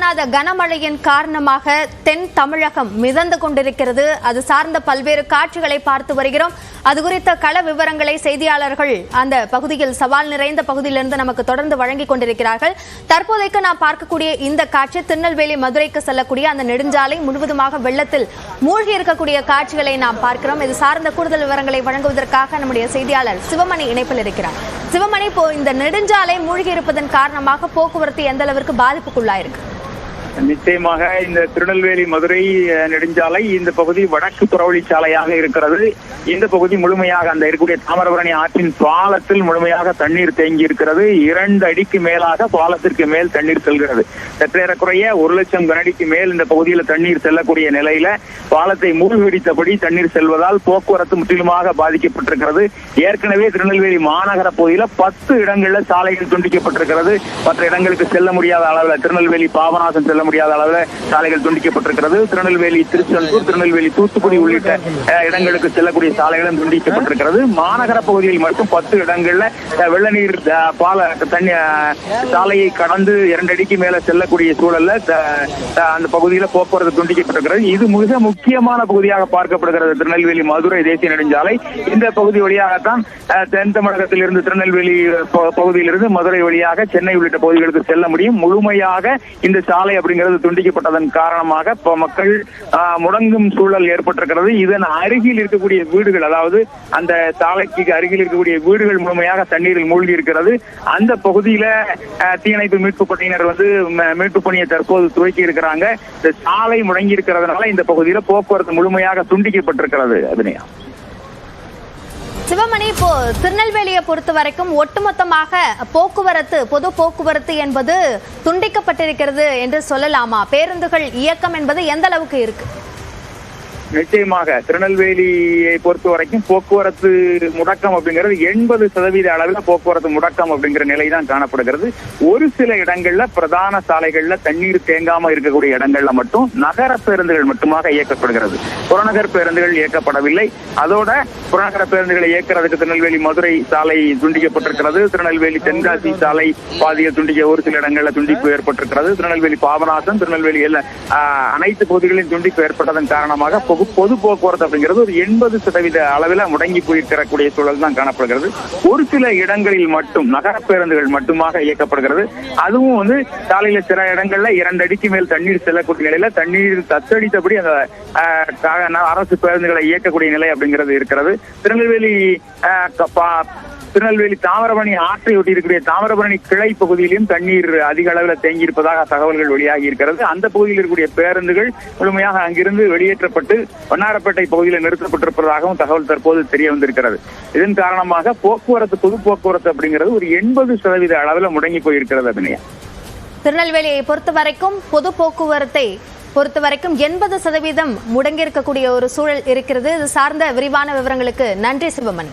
எதிர்பாராத கனமழையின் காரணமாக தென் தமிழகம் மிதந்து கொண்டிருக்கிறது. அது சார்ந்த பல்வேறு காட்சிகளை பார்த்து வருகிறோம். அது குறித்த கள விவரங்களை செய்தியாளர்கள் அந்த பகுதியில், சவால் நிறைந்த பகுதியிலிருந்து நமக்கு தொடர்ந்து வழங்கிக் கொண்டிருக்கிறார்கள். தற்போதைக்கு நாம் பார்க்கக்கூடிய இந்த காட்சி திருநெல்வேலி மதுரைக்கு செல்லக்கூடிய அந்த நெடுஞ்சாலை முழுவதுமாக வெள்ளத்தில் மூழ்கி இருக்கக்கூடிய காட்சிகளை நாம் பார்க்கிறோம். இது சார்ந்த கூடுதல் விவரங்களை வழங்குவதற்காக நம்முடைய செய்தியாளர் சிவமணி இணைப்பில் இருக்கிறார். சிவமணி, இப்போ இந்த நெடுஞ்சாலை மூழ்கி இருப்பதன் காரணமாக போக்குவரத்து எந்த அளவிற்கு பாதிப்புக்குள்ளாயிருக்கு? நிச்சயமாக இந்த திருநெல்வேலி மதுரை நெடுஞ்சாலை இந்த பகுதி வடக்கு புறவழி சாலையாக இருக்கிறது. இந்த பகுதி முழுமையாக அந்த இருக்கக்கூடிய தாமிரபரணி ஆற்றின் பாலத்தில் முழுமையாக தண்ணீர் தேங்கி இருக்கிறது. 2 அடிக்கு மேலாக பாலத்திற்கு மேல் தண்ணீர் செல்கிறது. சற்றேறக்குறைய 1 லட்சம் கனஅடிக்கு மேல் இந்த பகுதியில் தண்ணீர் செல்லக்கூடிய நிலையில பாலத்தை மூழ்கடித்தபடி தண்ணீர் செல்வதால் போக்குவரத்து முற்றிலுமாக பாதிக்கப்பட்டிருக்கிறது. ஏற்கனவே திருநெல்வேலி மாநகர பகுதியில 10 இடங்கள்ல சாலைகள் துண்டிக்கப்பட்டிருக்கிறது. மற்ற இடங்களுக்கு செல்ல முடியாத அளவில், திருநெல்வேலி பாபநாசம் செல்ல முடியாத அளவில் சாலைகள் துண்டிக்கப்பட்டிருக்கிறது. திருநெல்வேலி திருச்செந்தூர், திருநெல்வேலி தூத்துக்குடி உள்ளிட்ட இடங்களுக்கு செல்லக்கூடிய சாலைகளும் துண்டிக்கப்பட்டிருக்கிறது. மாநகர பகுதியில் மட்டும் 10 இடங்கள்ல வெள்ள நீர் சாலையை கடந்து 2 அடிக்கு மேல செல்லக்கூடிய சூழல்ல அந்த பகுதியில போக்குவரத்து துண்டிக்கப்பட்டிருக்கிறது. இது மிக முக்கியமான பகுதியாக பார்க்கப்படுகிறது திருநெல்வேலி மதுரை தேசிய நெடுஞ்சாலை. இந்த பகுதி வழியாகத்தான் தென் தமிழகத்தில் இருந்து திருநெல்வேலி பகுதியிலிருந்து மதுரை வழியாக சென்னை உள்ளிட்ட பகுதிகளுக்கு செல்ல முடியும். முழுமையாக இந்த சாலை அப்படிங்கிறது துண்டிக்கப்பட்டதன் காரணமாக மக்கள் முடங்கும் சூழல் ஏற்பட்டிருக்கிறது. இதன் அருகில் இருக்கக்கூடிய வீடுகள், அதாவது அந்த சாலைக்கு அருகில் இருக்கக்கூடிய வீடுகள் முழுமையாக தண்ணீரில் மூழ்கி இருக்கிறது. அந்த பகுதியில தீயணைப்பு மீட்பு பணியினர் மீட்பு பணியை தற்போது துவக்கி இருக்கிறாங்க. இந்த சாலை முடங்கி இருக்கிறதுனால இந்த பகுதியில போக்குவரத்து முழுமையாக துண்டிக்கப்பட்டிருக்கிறது. அபிநயா. சிவமணி, இப்போ திருநெல்வேலியை பொறுத்த வரைக்கும் ஒட்டுமொத்தமாக போக்குவரத்து, பொது போக்குவரத்து என்பது துண்டிக்கப்பட்டிருக்கிறது என்று சொல்லலாமா? பேருந்துகள் இயக்கம் என்பது எந்த அளவுக்கு இருக்கு? நிச்சயமாக திருநெல்வேலியை பொறுத்த வரைக்கும் போக்குவரத்து முடக்கம் அப்படிங்கிறது 80% அளவில் போக்குவரத்து முடக்கம் அப்படிங்கிற நிலை தான் காணப்படுகிறது. ஒரு சில இடங்கள்ல பிரதான சாலைகள்ல தண்ணீர் தேங்காம இருக்கக்கூடிய இடங்கள்ல மட்டும் நகர பேருந்துகள் மட்டுமாக இயக்கப்படுகிறது. புறநகர் பேருந்துகள் இயக்கப்படவில்லை. அதோட புறநகர பேருந்துகளை இயக்கிறதுக்கு திருநெல்வேலி மதுரை சாலை துண்டிக்கப்பட்டிருக்கிறது. திருநெல்வேலி தென்காசி சாலை பாதியில் ஒரு சில இடங்கள்ல துண்டிப்பு ஏற்பட்டிருக்கிறது. திருநெல்வேலி பாபநாசம், திருநெல்வேலி அனைத்து பகுதிகளிலும் துண்டிப்பு ஏற்பட்டதன் காரணமாக பொது போக்குவரத்து அப்படிங்கிறது ஒரு 80% அளவில் முடங்கி போயிருக்கக்கூடிய சூழல் தான் காணப்படுகிறது. ஒரு சில இடங்களில் மட்டும் நகர பேருந்துகள் மட்டுமாக இயக்கப்படுகிறது. அதுவும் சாலையில சில இடங்கள்ல 2 அடிக்கு மேல் தண்ணீர் செல்லக்கூடிய நிலையில தண்ணீர் தத்தளித்தபடி அந்த அரசு பேருந்துகளை இயக்கக்கூடிய நிலை அப்படிங்கிறது இருக்கிறது. திருநெல்வேலி தாமிரபரணி ஆற்றை ஒட்டி இருக்கக்கூடிய தாமிரபரணி கிளை பகுதியிலும் தண்ணீர் அதிக அளவில் தேங்கி இருப்பதாக தகவல்கள் வெளியாகி இருக்கிறது. அந்த பகுதியில் இருக்கக்கூடிய பேருந்துகள் முழுமையாக அங்கிருந்து வெளியேற்றப்பட்டு வண்ணாரப்பேட்டை பகுதியில் நிறுத்தப்பட்டிருப்பதாகவும் தகவல் தற்போது தெரிய வந்திருக்கிறது. இதன் காரணமாக போக்குவரத்து, பொது போக்குவரத்து அப்படிங்கிறது ஒரு 80% அளவில் முடங்கி போயிருக்கிறது. அபிநயா, திருநெல்வேலியை பொறுத்த வரைக்கும் பொது போக்குவரத்தை பொறுத்த வரைக்கும் 80% முடங்கி இருக்கக்கூடிய ஒரு சூழல் இருக்கிறது. இது சார்ந்த விரிவான விவரங்களுக்கு நன்றி சிவமணி.